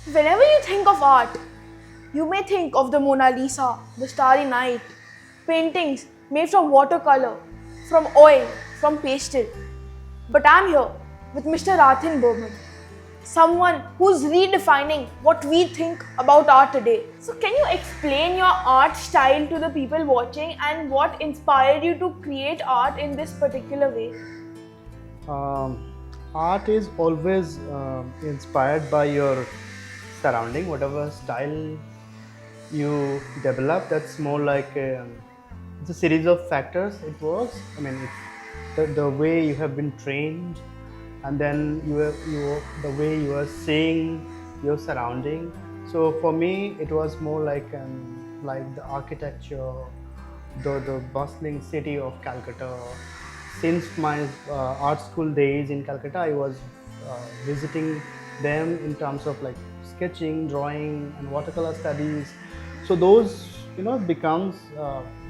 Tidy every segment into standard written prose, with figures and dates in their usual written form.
Whenever you think of art, you may think of the Mona Lisa, the Starry Night, paintings made from watercolor, from oil, from pastel. But I'm here with Mr. Rathin Burman, someone who's redefining what we think about art today. So, can you explain your art style to the people watching and what inspired you to create art in this particular way? Um, Art is always inspired by your surrounding, whatever style you develop. That's more like it's a series of factors. It was, I mean, the way you have been trained, and then the way you are seeing your surrounding. So for me, it was more like the architecture, the bustling city of Calcutta. Since my art school days in Calcutta, I was visiting them in terms of like sketching, drawing, and watercolor studies. So those, becomes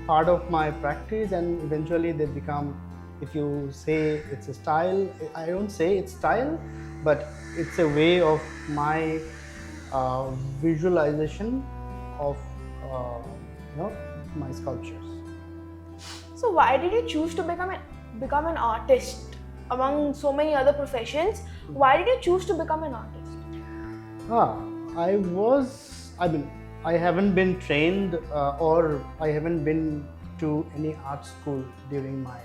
part of my practice, and eventually they become. If you say it's a style, I don't say it's style, but it's a way of my visualization of uh, my sculptures. So, why did you choose to become an artist among so many other professions? Why did you choose to become an artist? Ah, I mean, I haven't been trained or I haven't been to any art school during my,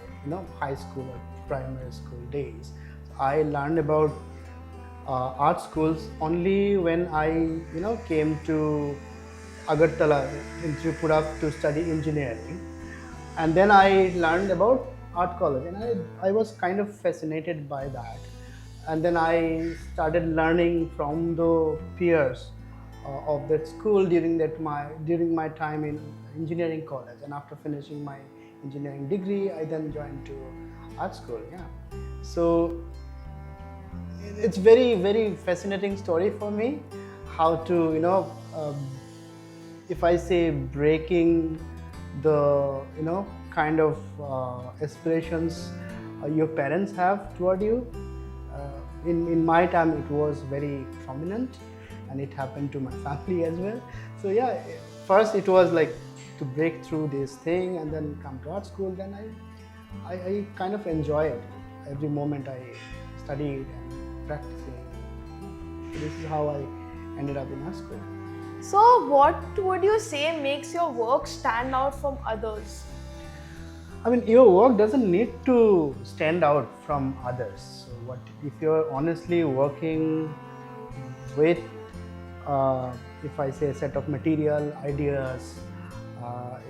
high school or primary school days. I learned about art schools only when I, came to Agartala in Tripura to study engineering. And then I learned about art college, and I was kind of fascinated by that. And then I started learning from the peers of that school during my time in engineering college. And after finishing my engineering degree, I then joined to art school. Yeah, so it's very very fascinating story for me, how to if I say breaking the kind of aspirations your parents have toward you. In my time, it was very prominent, and it happened to my family as well. So yeah, first it was like to break through this thing and then come to art school. Then I kind of enjoyed every moment I studied and practicing. So this is how I ended up in art school. So, what would you say makes your work stand out from others? I mean, your work doesn't need to stand out from others. So, what if you're honestly working with, if I say, a set of material ideas,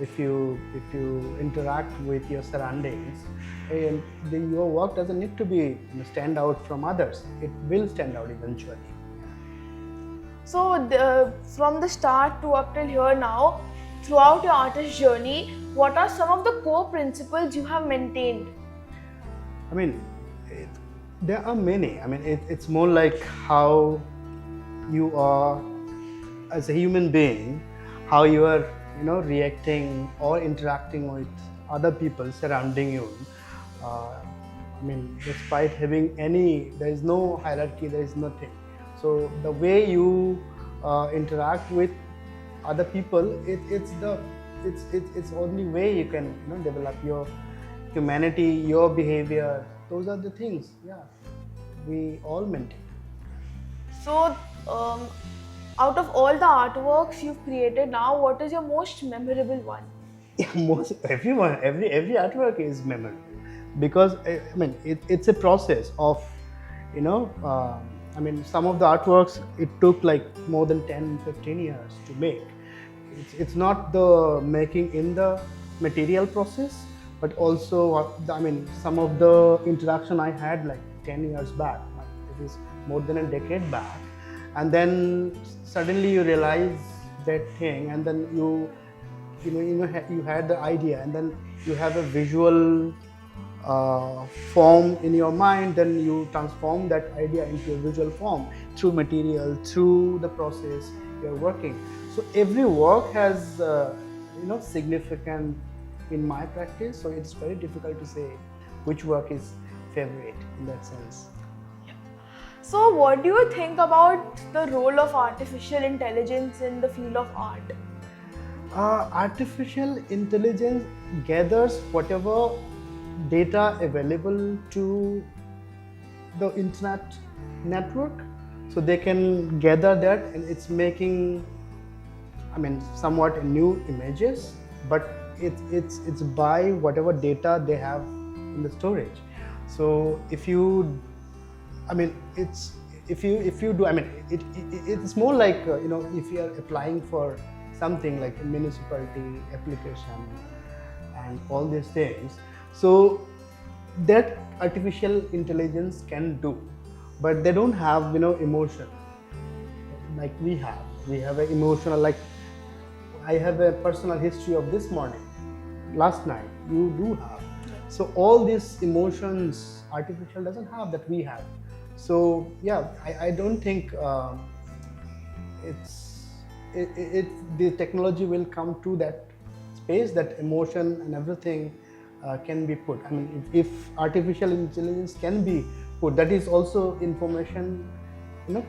if you interact with your surroundings, and then your work doesn't need to be stand out from others. It will stand out eventually. So, from the start to up till here now, throughout your artist journey, what are some of the core principles you have maintained? I mean, there are many. I mean, it's more like how you are as a human being, how you are, reacting or interacting with other people surrounding you. I mean, despite having there is no hierarchy, there is nothing. So the way you interact with other people, it's only way you can develop your humanity, your behavior. Those are the things. Yeah, we all maintain. So, out of all the artworks you've created now, what is your most memorable one? Yeah, every artwork is memorable because I mean it's a process of you know I mean some of the artworks it took like more than 10-15 years to make. It's not the making in the material process, but also I mean some of the interaction I had like 10 years back, like it is more than a decade back, and then suddenly you realize that thing, and then you had the idea, and then you have a visual form in your mind, then you transform that idea into a visual form through material, through the process you're working. So every work has significant in my practice, so it's very difficult to say which work is favorite in that sense. So, what do you think about the role of artificial intelligence in the field of art? Artificial intelligence gathers whatever data available to the internet network, so they can gather that, and it's making, I mean, somewhat new images, but it's by whatever data they have in the storage. So if you, I mean, if you do, I mean, it's more like if you are applying for something like a municipality application and all these things, so that artificial intelligence can do, but they don't have emotion like we have. We have an emotional, like I have a personal history of this morning, last night. You do have. So all these emotions, artificial doesn't have that we have. So yeah, I don't think the technology will come to that space that emotion and everything can be put. I mean, if artificial intelligence can be put, that is also information,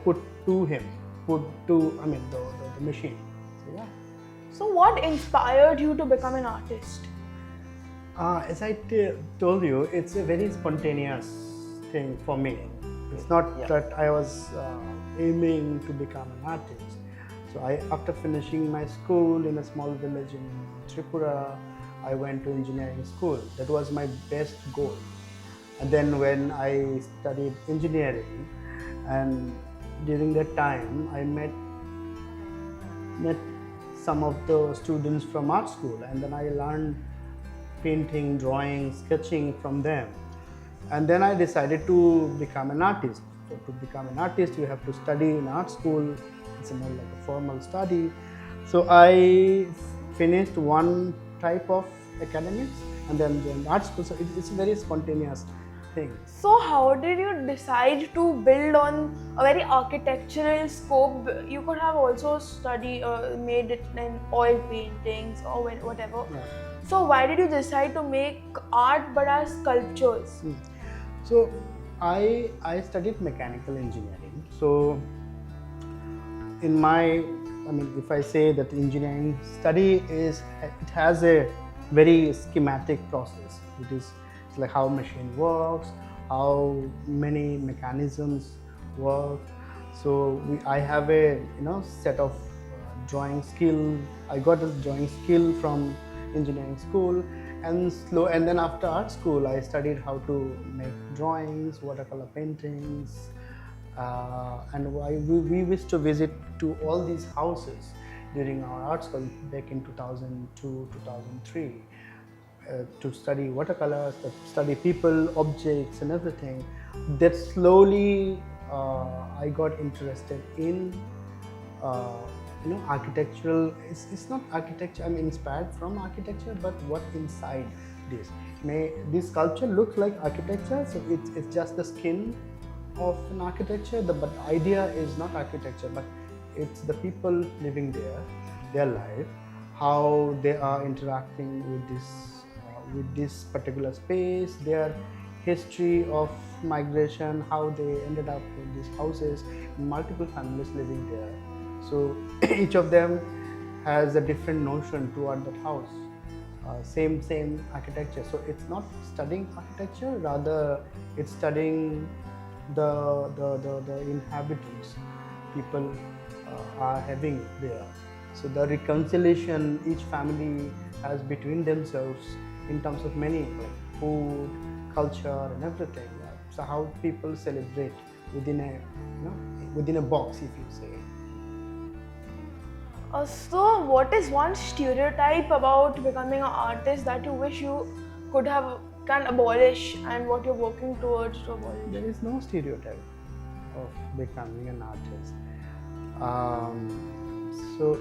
put to him, put to, I mean, the machine. So yeah. So, what inspired you to become an artist? As I told you, it's a very spontaneous thing for me. It's not that I was aiming to become an artist. So after finishing my school in a small village in Tripura, I went to engineering school. That was my best goal. And then when I studied engineering, and during that time I met some of the students from art school, and then I learned painting, drawing, sketching from them. And then I decided to become an artist. So to become an artist, you have to study in art school. It's more like a formal study. So I finished one type of academics and then joined art school. So it's a very spontaneous thing. So, how did you decide to build on a very architectural scope? You could have also made it in oil paintings or whatever. Yeah. So, why did you decide to make art but as sculptures? So I studied mechanical engineering. So in my, I mean, if I say that engineering study it has a very schematic process. It's like how machine works, how many mechanisms work. So I have a set of drawing skill. I got a drawing skill from engineering school, and then after art school I studied how to make drawings, watercolor paintings, and we used to visit to all these houses during our art school back in 2002, 2003 to study watercolors, to study people, objects and everything. That slowly I got interested in architectural. It's not architecture, I'm inspired from architecture, but what inside this sculpture looks like architecture. So it's just the skin of an architecture, but the idea is not architecture, but it's the people living there, their life, how they are interacting with this particular space, their history of migration, how they ended up in these houses, multiple families living there. So each of them has a different notion toward that house. Same architecture. So it's not studying architecture, rather it's studying the inhabitants people are having there. So the reconciliation each family has between themselves in terms of many, like food, culture and everything. So how people celebrate within a box, if you say. So, what is one stereotype about becoming an artist that you wish you can abolish, and what you're working towards to abolish? There is no stereotype of becoming an artist. So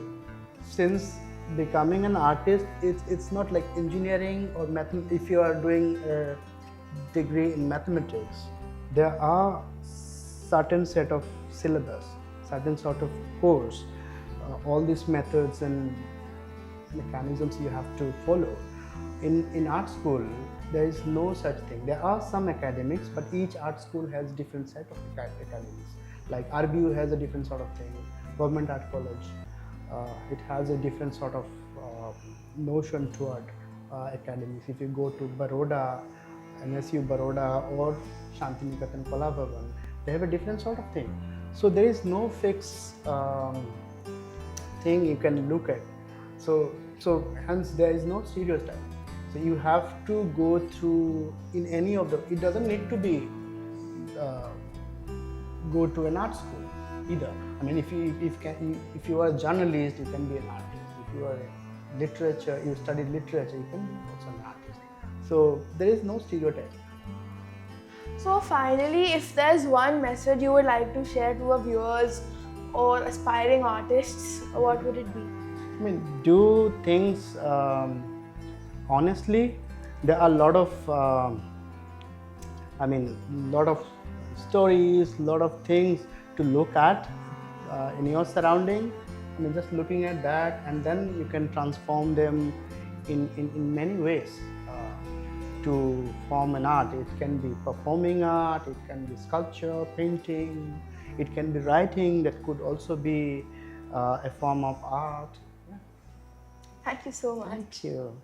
since becoming an artist, it's not like engineering or mathematics. If you are doing a degree in mathematics, there are certain set of syllabus, certain sort of course, all these methods and mechanisms you have to follow. In art school, there is no such thing. There are some academics, but each art school has different set of academies. Like RBU has a different sort of thing. Government Art College, it has a different sort of notion toward academies. If you go to Baroda, NSU Baroda or Shantiniketan Kala Bhavan, they have a different sort of thing. So there is no fixed thing you can look at. So hence there is no stereotype. So you have to go through in any of the. It doesn't need to be go to an art school either. I mean, if you are a journalist, you can be an artist. If you are a literature, you study literature, you can be also an artist. So there is no stereotype. So finally, if there's one message you would like to share to our viewers or aspiring artists, what would it be? I mean, do things honestly. There are a lot of, lot of stories, lot of things to look at in your surrounding. I mean, just looking at that, and then you can transform them in many ways to form an art. It can be performing art, it can be sculpture, painting, it can be writing. That could also be a form of art. Thank you so much. Thank you.